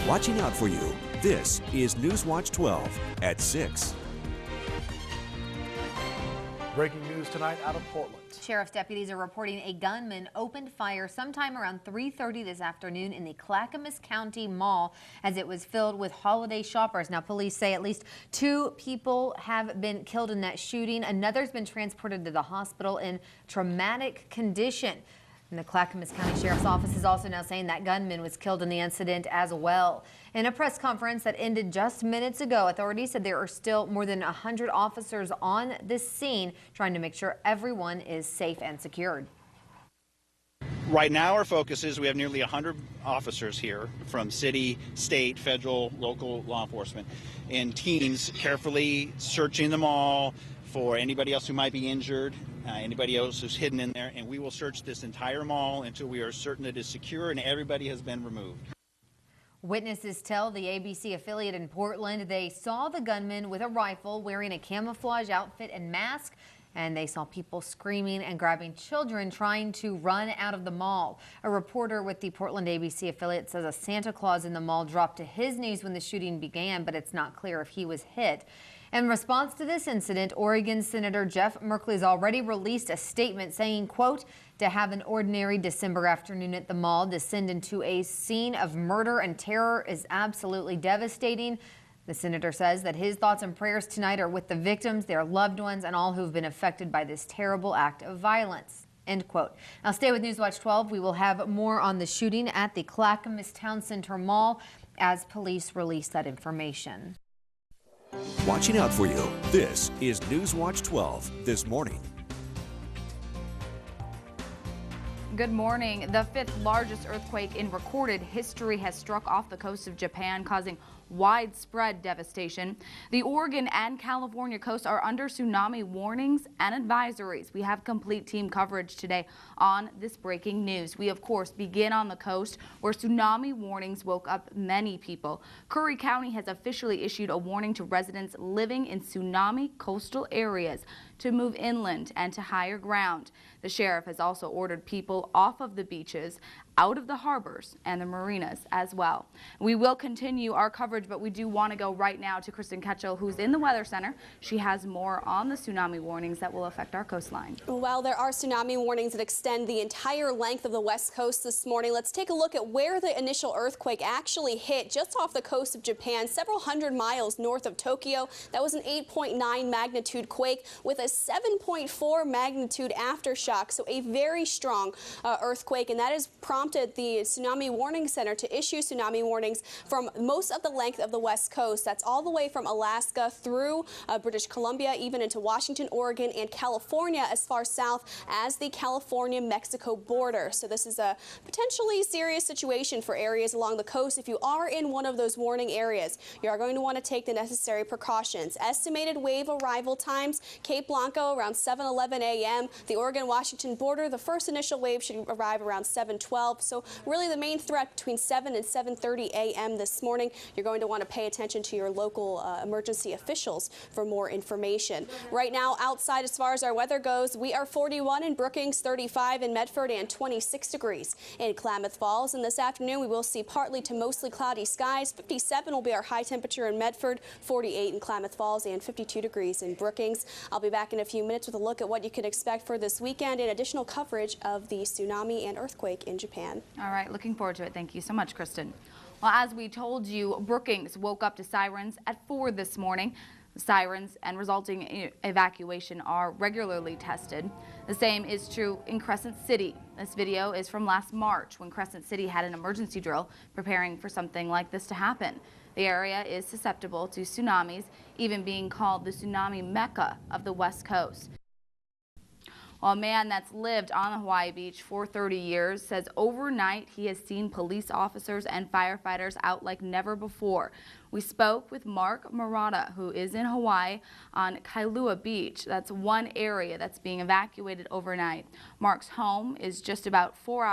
Watching out for you, this is NewsWatch 12 at 6. Breaking news tonight out of Portland. Sheriff's deputies are reporting a gunman opened fire sometime around 3:30 this afternoon in the Clackamas County Mall as it was filled with holiday shoppers. Now, police say at least 2 people have been killed in that shooting. Another's been transported to the hospital in traumatic condition. And the Clackamas County Sheriff's Office is also now saying that gunman was killed in the incident as well. In a press conference that ended just minutes ago, authorities said there are still more than 100 officers on this scene trying to make sure everyone is safe and secured. Right now our focus is we have nearly 100 officers here from city, state, federal, local law enforcement and teams carefully searching the mall for anybody else who might be injured, anybody else who's hidden in there, and we will search this entire mall until we are certain that it is secure and everybody has been removed. Witnesses tell the ABC affiliate in Portland they saw the gunman with a rifle wearing a camouflage outfit and mask, and they saw people screaming and grabbing children trying to run out of the mall. A reporter with the Portland ABC affiliate says a Santa Claus in the mall dropped to his knees when the shooting began, but it's not clear if he was hit. In response to this incident, Oregon Senator Jeff Merkley has already released a statement saying, quote, to have an ordinary December afternoon at the mall descend into a scene of murder and terror is absolutely devastating. The senator says that his thoughts and prayers tonight are with the victims, their loved ones, and all who've been affected by this terrible act of violence. End quote. Now stay with NewsWatch 12. We will have more on the shooting at the Clackamas Town Center Mall as police release that information. Watching out for you, this is NewsWatch 12 this morning. Good morning. The 5th largest earthquake in recorded history has struck off the coast of Japan, causing widespread devastation. The Oregon and California coasts are under tsunami warnings and advisories. We have complete team coverage today on this breaking news. We, of course, begin on the coast where tsunami warnings woke up many people. Curry County has officially issued a warning to residents living in tsunami coastal areas to move inland and to higher ground. The sheriff has also ordered people off of the beaches, out of the harbors and the marinas as well. We will continue our coverage, but we do want to go right now to Kristen Ketchel, who's in the Weather Center. She has more on the tsunami warnings that will affect our coastline. Well, there are tsunami warnings that extend the entire length of the West Coast this morning. Let's take a look at where the initial earthquake actually hit, just off the coast of Japan, several hundred miles north of Tokyo. That was an 8.9 magnitude quake with a 7.4 magnitude aftershock, so a very strong earthquake, and that has prompted the Tsunami Warning Center to issue tsunami warnings from most of the length of the West Coast. That's all the way from Alaska through British Columbia, even into Washington, Oregon, and California, as far south as the California-Mexico border. So this is a potentially serious situation for areas along the coast. If you are in one of those warning areas, you are going to want to take the necessary precautions. Estimated wave arrival times, Cape Blanco around 7:11 a.m. The Oregon-Washington border, the first initial wave should arrive around 7:12. So really the main threat between 7 and 7:30 a.m. this morning. You're going to want to pay attention to your local emergency officials for more information. Right now outside, as far as our weather goes, we are 41 in Brookings, 35 in Medford, and 26 degrees in Klamath Falls. And this afternoon we will see partly to mostly cloudy skies. 57 will be our high temperature in Medford, 48 in Klamath Falls, and 52 degrees in Brookings. I'll be back in a few minutes with a look at what you can expect for this weekend and additional coverage of the tsunami and earthquake in Japan. All right, looking forward to it. Thank you so much, Kristen. Well, as we told you, Brookings woke up to sirens at 4 this morning. Sirens and resulting evacuation are regularly tested. The same is true in Crescent City. This video is from last March when Crescent City had an emergency drill preparing for something like this to happen. The area is susceptible to tsunamis, even being called the tsunami mecca of the West Coast. Well, a man that's lived on the Hawaii beach for 30 years says overnight he has seen police officers and firefighters out like never before. We spoke with Mark Murata, who is in Hawaii on Kailua Beach. That's one area that's being evacuated overnight. Mark's home is just about 4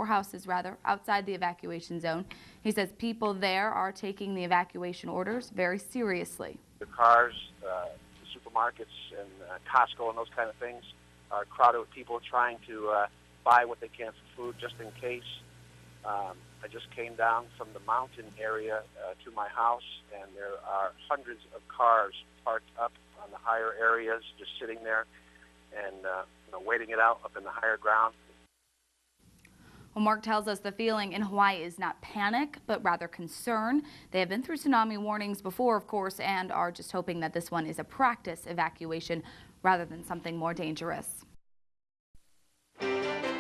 houses outside the evacuation zone. He says people there are taking the evacuation orders very seriously. The cars, the supermarkets and Costco and those kind of things are crowded with people trying to buy what they can for food just in case. I just came down from the mountain area to my house, and there are hundreds of cars parked up on the higher areas, just sitting there and waiting it out up in the higher ground. Well, Mark tells us the feeling in Hawaii is not panic, but rather concern. They have been through tsunami warnings before, of course, and are just hoping that this one is a practice evacuation rather than something more dangerous.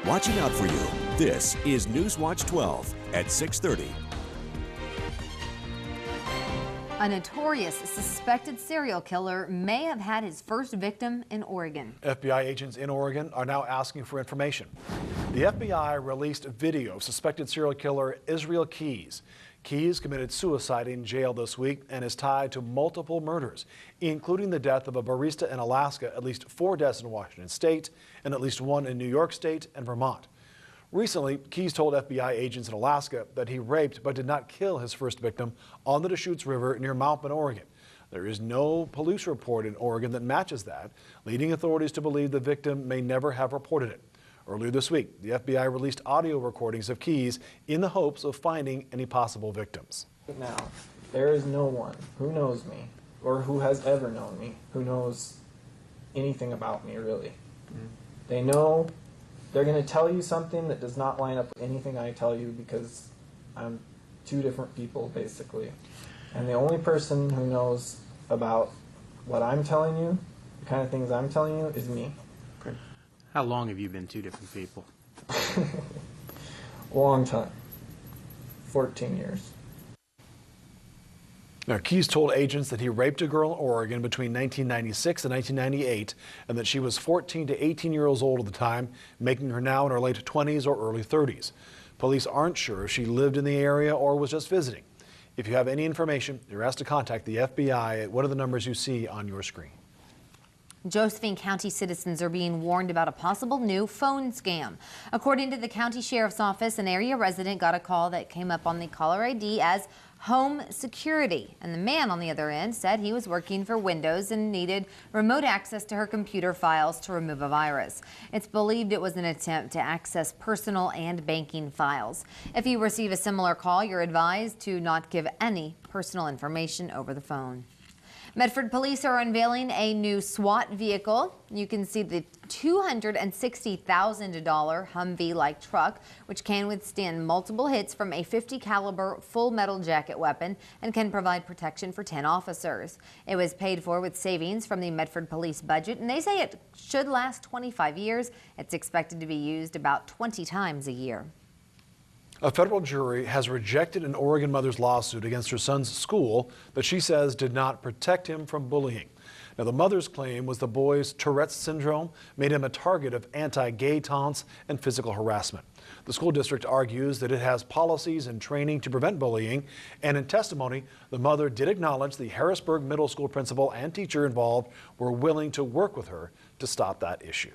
Watching out for you, this is NewsWatch 12 at 6:30. A notorious suspected serial killer may have had his first victim in Oregon. FBI agents in Oregon are now asking for information. The FBI released a video of suspected serial killer Israel Keys. Keys committed suicide in jail this week and is tied to multiple murders, including the death of a barista in Alaska, at least 4 deaths in Washington state, and at least 1 in New York state and Vermont. Recently, Keys told FBI agents in Alaska that he raped but did not kill his first victim on the Deschutes River near Mount Bend, Oregon. There is no police report in Oregon that matches that, leading authorities to believe the victim may never have reported it. Earlier this week, the FBI released audio recordings of Keys in the hopes of finding any possible victims. Now, there is no one who knows me or who has ever known me who knows anything about me, really. They know they're going to tell you something that does not line up with anything I tell you because I'm 2 different people, basically. And the only person who knows about what I'm telling you, the kind of things I'm telling you, is me. How long have you been 2 different people? Long time. 14 years. Now, Keys told agents that he raped a girl in Oregon between 1996 and 1998, and that she was 14 to 18 years old at the time, making her now in her late 20s or early 30s. Police aren't sure if she lived in the area or was just visiting. If you have any information, you're asked to contact the FBI at one of the numbers you see on your screen. Josephine County citizens are being warned about a possible new phone scam. According to the county sheriff's office, an area resident got a call that came up on the caller ID as home security, and the man on the other end said he was working for Windows and needed remote access to her computer files to remove a virus. It's believed it was an attempt to access personal and banking files. If you receive a similar call, you're advised to not give any personal information over the phone. Medford police are unveiling a new SWAT vehicle. You can see the $260,000 Humvee-like truck, which can withstand multiple hits from a .50 caliber full metal jacket weapon and can provide protection for 10 officers. It was paid for with savings from the Medford police budget, and they say it should last 25 years. It's expected to be used about 20 times a year. A federal jury has rejected an Oregon mother's lawsuit against her son's school that she says did not protect him from bullying. Now, the mother's claim was the boy's Tourette's syndrome made him a target of anti-gay taunts and physical harassment. The school district argues that it has policies and training to prevent bullying, and in testimony, the mother did acknowledge the Harrisburg Middle School principal and teacher involved were willing to work with her to stop that issue.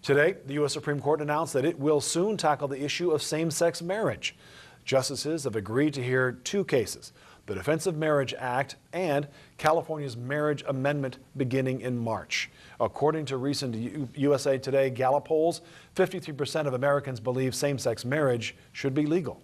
Today, the U.S. Supreme Court announced that it will soon tackle the issue of same-sex marriage. Justices have agreed to hear 2 cases, the Defense of Marriage Act and California's marriage amendment beginning in March. According to recent USA Today Gallup polls, 53% of Americans believe same-sex marriage should be legal.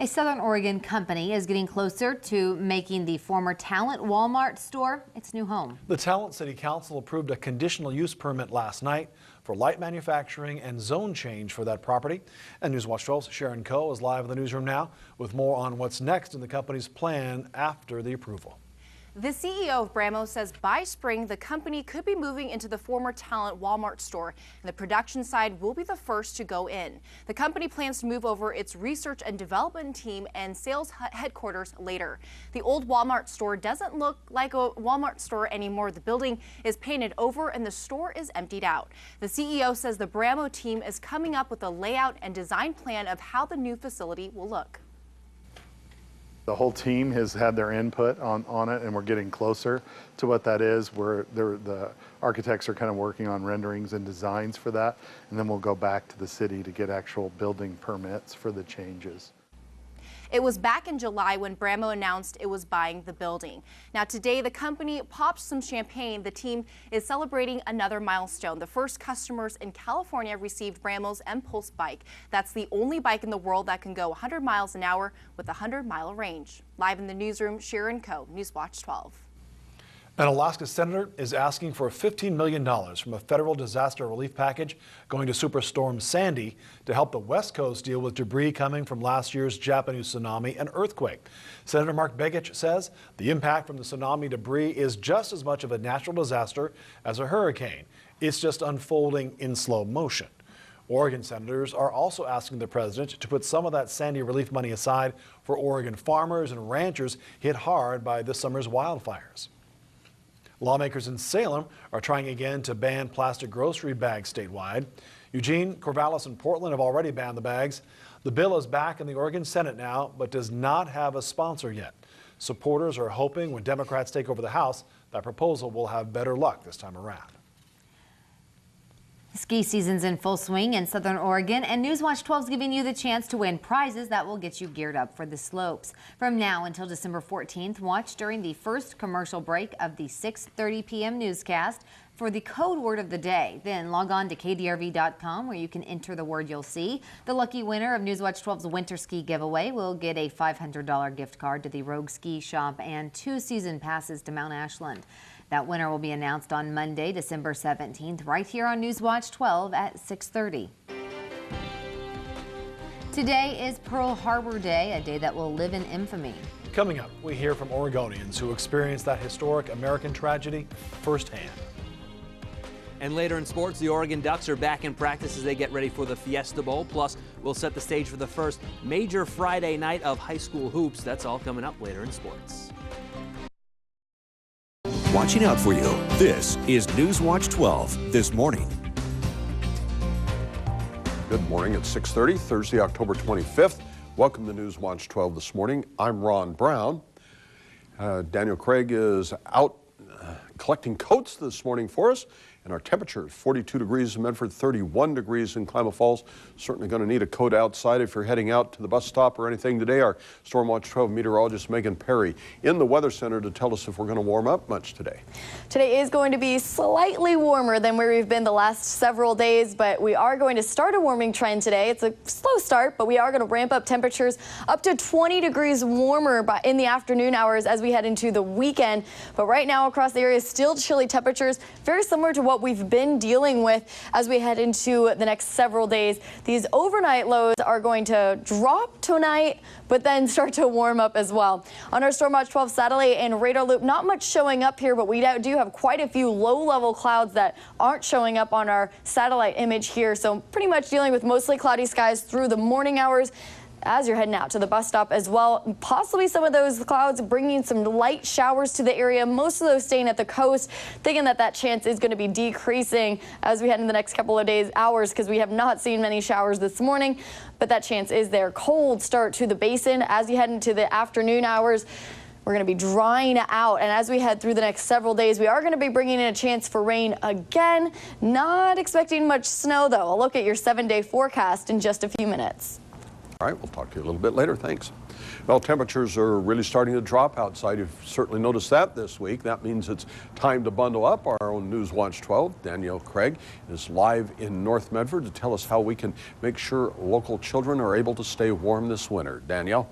A Southern Oregon company is getting closer to making the former Talent Walmart store its new home. The Talent City Council approved a conditional use permit last night for light manufacturing and zone change for that property. And NewsWatch 12's Sharon Coe is live in the newsroom now with more on what's next in the company's plan after the approval. The CEO of Bramo says by spring, the company could be moving into the former Talent Walmart store, and the production side will be the first to go in. The company plans to move over its research and development team and sales headquarters later. The old Walmart store doesn't look like a Walmart store anymore. The building is painted over and the store is emptied out. The CEO says the Bramo team is coming up with a layout and design plan of how the new facility will look. The whole team has had their input on it, and we're getting closer to what that is. The architects are kind of working on renderings and designs for that, and then we'll go back to the city to get actual building permits for the changes. It was back in July when Bramo announced it was buying the building. Now today, the company popped some champagne. The team is celebrating another milestone. The first customers in California received Bramo's Impulse bike. That's the only bike in the world that can go 100 miles an hour with a 100-mile range. Live in the newsroom, Sharon Coe, NewsWatch 12. An Alaska senator is asking for $15 million from a federal disaster relief package going to Superstorm Sandy to help the West Coast deal with debris coming from last year's Japanese tsunami and earthquake. Senator Mark Begich says the impact from the tsunami debris is just as much of a natural disaster as a hurricane. It's just unfolding in slow motion. Oregon senators are also asking the president to put some of that Sandy relief money aside for Oregon farmers and ranchers hit hard by this summer's wildfires. Lawmakers in Salem are trying again to ban plastic grocery bags statewide. Eugene, Corvallis, and Portland have already banned the bags. The bill is back in the Oregon Senate now, but does not have a sponsor yet. Supporters are hoping when Democrats take over the House, that proposal will have better luck this time around. Ski season's in full swing in Southern Oregon, and NewsWatch 12 is giving you the chance to win prizes that will get you geared up for the slopes. From now until December 14th, watch during the first commercial break of the 6:30 p.m. newscast for the code word of the day. Then log on to kdrv.com where you can enter the word you'll see. The lucky winner of NewsWatch 12's winter ski giveaway will get a $500 gift card to the Rogue Ski Shop and 2 season passes to Mount Ashland. That winner will be announced on Monday, December 17th, right here on NewsWatch 12 at 6:30. Today is Pearl Harbor Day, a day that will live in infamy. Coming up, we hear from Oregonians who experienced that historic American tragedy firsthand. And later in sports, the Oregon Ducks are back in practice as they get ready for the Fiesta Bowl. Plus, we'll set the stage for the first major Friday night of high school hoops. That's all coming up later in sports. Watching out for you, this is NewsWatch 12 this morning. Good morning at 6:30, Thursday, October 25th. Welcome to NewsWatch 12 this morning. I'm Ron Brown. Daniel Craig is out collecting coats this morning for us. And our temperature is 42 degrees in Medford, 31 degrees in Klamath Falls. Certainly going to need a coat outside if you're heading out to the bus stop or anything today. Our Stormwatch 12 meteorologist Megan Perry in the Weather Center to tell us if we're going to warm up much today. Today is going to be slightly warmer than where we've been the last several days, but we are going to start a warming trend today. It's a slow start, but we are going to ramp up temperatures up to 20 degrees warmer in the afternoon hours as we head into the weekend. But right now across the area, still chilly temperatures, very similar to what we've been dealing with as we head into the next several days. These overnight lows are going to drop tonight, but then start to warm up as well. On our Stormwatch 12 satellite and radar loop, not much showing up here, but we do have quite a few low-level clouds that aren't showing up on our satellite image here. So pretty much dealing with mostly cloudy skies through the morning hours as you're heading out to the bus stop as well. Possibly some of those clouds bringing some light showers to the area, most of those staying at the coast, thinking that that chance is going to be decreasing as we head in the next couple of days, hours, because we have not seen many showers this morning, but that chance is there. Cold start to the basin as you head into the afternoon hours. We're going to be drying out, and as we head through the next several days, we are going to be bringing in a chance for rain again. Not expecting much snow, though. I'll look at your 7-day forecast in just a few minutes. All right, we'll talk to you a little bit later. Thanks. Well, temperatures are really starting to drop outside. You've certainly noticed that this week. That means it's time to bundle up. Our own NewsWatch 12, Danielle Craig, is live in North Medford to tell us how we can make sure local children are able to stay warm this winter. Danielle?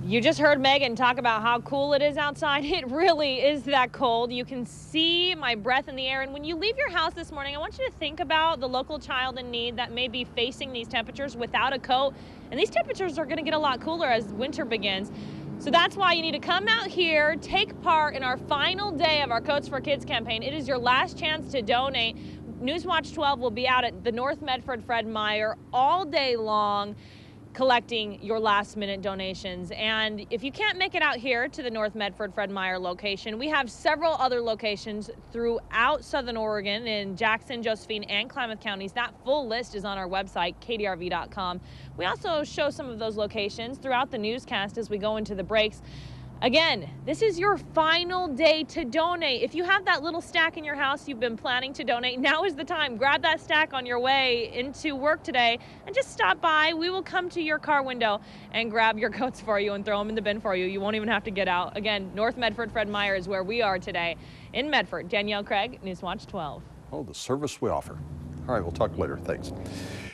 You just heard Megan talk about how cool it is outside. It really is that cold. You can see my breath in the air. And when you leave your house this morning, I want you to think about the local child in need that may be facing these temperatures without a coat. And these temperatures are going to get a lot cooler as winter begins. So that's why you need to come out here, take part in our final day of our Coats for Kids campaign. It is your last chance to donate. NewsWatch 12 will be out at the North Medford Fred Meyer all day long, collecting your last-minute donations. And if you can't make it out here to the North Medford Fred Meyer location, we have several other locations throughout Southern Oregon in Jackson, Josephine, and Klamath counties. That full list is on our website, kdrv.com. We also show some of those locations throughout the newscast as we go into the breaks. Again, this is your final day to donate. If you have that little stack in your house you've been planning to donate, now is the time. Grab that stack on your way into work today and just stop by. We will come to your car window and grab your coats for you and throw them in the bin for you. You won't even have to get out. Again, North Medford, Fred Meyer is where we are today in Medford. Danielle Craig, NewsWatch 12. Oh, the service we offer. All right, we'll talk later. Thanks.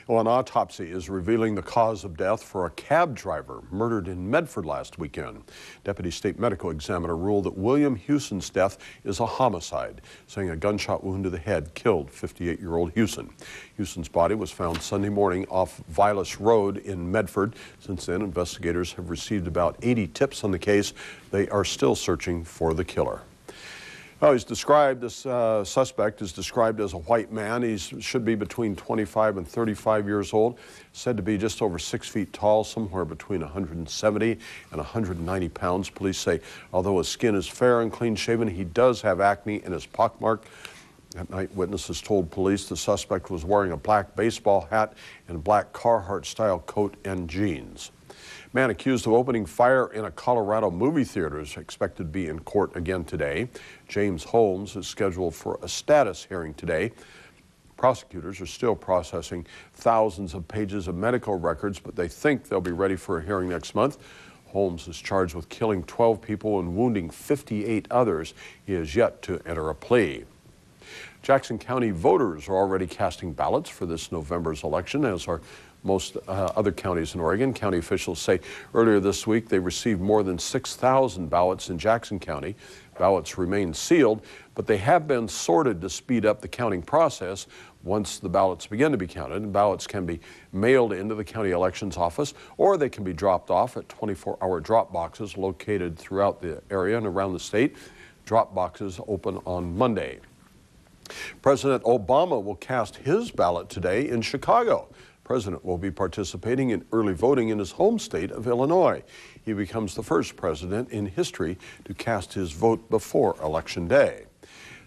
Well, an autopsy is revealing the cause of death for a cab driver murdered in Medford last weekend. Deputy State Medical Examiner ruled that William Hewson's death is a homicide, saying a gunshot wound to the head killed 58-year-old Hewson. Hewson's body was found Sunday morning off Vilas Road in Medford. Since then, investigators have received about 80 tips on the case. They are still searching for the killer. Well, he's described, this suspect is described as a white man. He should be between 25 and 35 years old, said to be just over 6 feet tall, somewhere between 170 and 190 pounds. Police say, although his skin is fair and clean-shaven, he does have acne and is pockmarked. That night, witnesses told police the suspect was wearing a black baseball hat and a black Carhartt-style coat and jeans. Man accused of opening fire in a Colorado movie theater is expected to be in court again today. James Holmes is scheduled for a status hearing today. Prosecutors are still processing thousands of pages of medical records, but they think they'll be ready for a hearing next month. Holmes is charged with killing 12 people and wounding 58 others. He is yet to enter a plea. Jackson County voters are already casting ballots for this November's election, as are most other counties in Oregon. County officials say earlier this week they received more than 6,000 ballots in Jackson County. Ballots remain sealed, but they have been sorted to speed up the counting process. Once the ballots begin to be counted, ballots can be mailed into the county elections office, or they can be dropped off at 24-hour drop boxes located throughout the area and around the state. Drop boxes open on Monday. President Obama will cast his ballot today in Chicago. The president will be participating in early voting in his home state of Illinois. He becomes the first president in history to cast his vote before Election Day.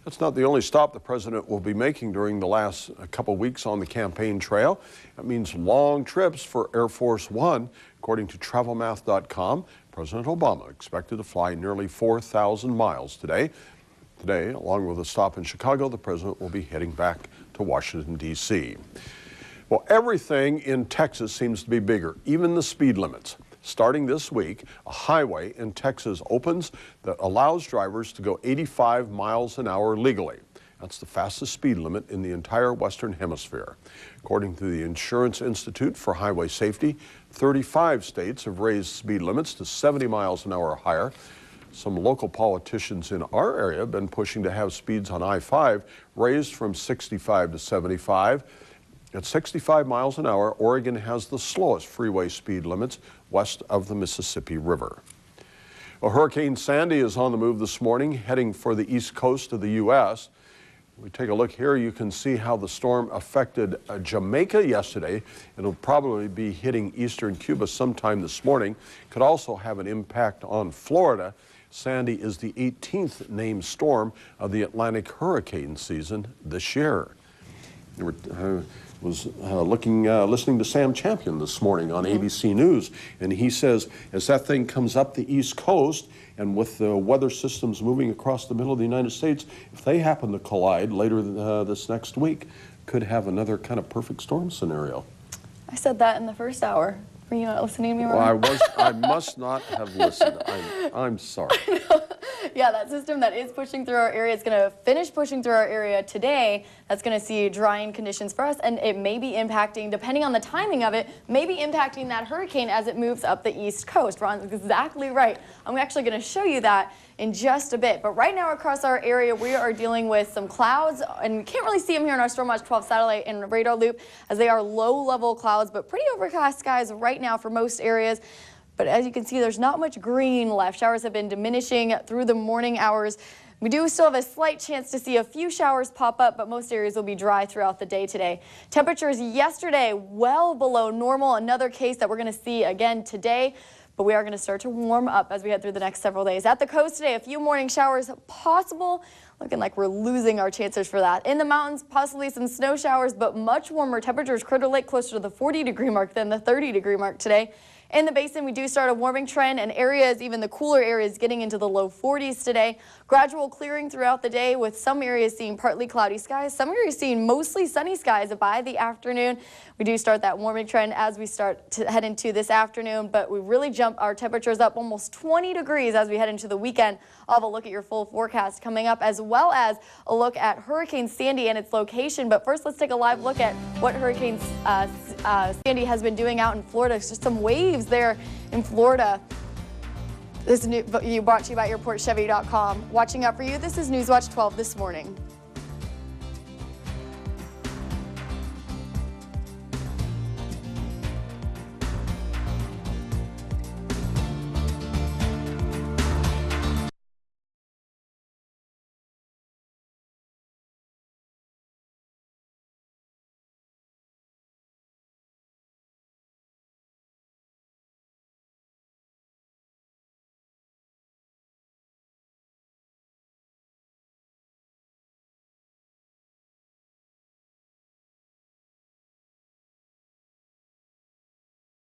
That's not the only stop the president will be making during the last couple weeks on the campaign trail. That means long trips for Air Force One. According to travelmath.com, President Obama expected to fly nearly 4,000 miles today. Today, along with a stop in Chicago, the president will be heading back to Washington, D.C. Well, everything in Texas seems to be bigger, even the speed limits. Starting this week, a highway in Texas opens that allows drivers to go 85 miles an hour legally. That's the fastest speed limit in the entire Western Hemisphere. According to the Insurance Institute for Highway Safety, 35 states have raised speed limits to 70 miles an hour or higher. Some local politicians in our area have been pushing to have speeds on I-5 raised from 65 to 75. At 65 miles an hour, Oregon has the slowest freeway speed limits west of the Mississippi River. Well, Hurricane Sandy is on the move this morning, heading for the east coast of the U.S. We take a look here, you can see how the storm affected Jamaica yesterday. It'll probably be hitting eastern Cuba sometime this morning. Could also have an impact on Florida. Sandy is the 18th named storm of the Atlantic hurricane season this year. Listening to Sam Champion this morning on ABC News, and he says as that thing comes up the East Coast and with the weather systems moving across the middle of the United States, if they happen to collide later this next week, could have another kind of perfect storm scenario. I said that in the first hour. Were you not listening to me, Ron? Well, I must not have listened. I'm sorry. Yeah, that system that is pushing through our area is going to finish pushing through our area today. That's going to see drying conditions for us, and it may be impacting, depending on the timing of it, may be impacting that hurricane as it moves up the East Coast. Ron's exactly right. I'm actually going to show you that in just a bit. But right now across our area, we are dealing with some clouds, and we can't really see them here in our StormWatch 12 satellite and radar loop as they are low-level clouds, but pretty overcast skies right now for most areas. But as you can see, there's not much green left. Showers have been diminishing through the morning hours. We do still have a slight chance to see a few showers pop up, but most areas will be dry throughout the day today. Temperatures yesterday well below normal. Another case that we're going to see again today. But we are going to start to warm up as we head through the next several days. At the coast today, a few morning showers possible. Looking like we're losing our chances for that. In the mountains, possibly some snow showers, but much warmer temperatures. Critter Lake closer to the 40-degree mark than the 30-degree mark today. In the basin, we do start a warming trend, and areas, even the cooler areas, getting into the low 40s today. Gradual clearing throughout the day, with some areas seeing partly cloudy skies, some areas seeing mostly sunny skies by the afternoon. We do start that warming trend as we start to head into this afternoon, but we really jump our temperatures up almost 20 degrees as we head into the weekend. I'll have a look at your full forecast coming up, as well as a look at Hurricane Sandy and its location. But first, let's take a live look at what Hurricane Sandy has been doing out in Florida. It's just some waves there in Florida. This is brought to you by airportchevy.com. Watching out for you, this is NewsWatch 12 this morning.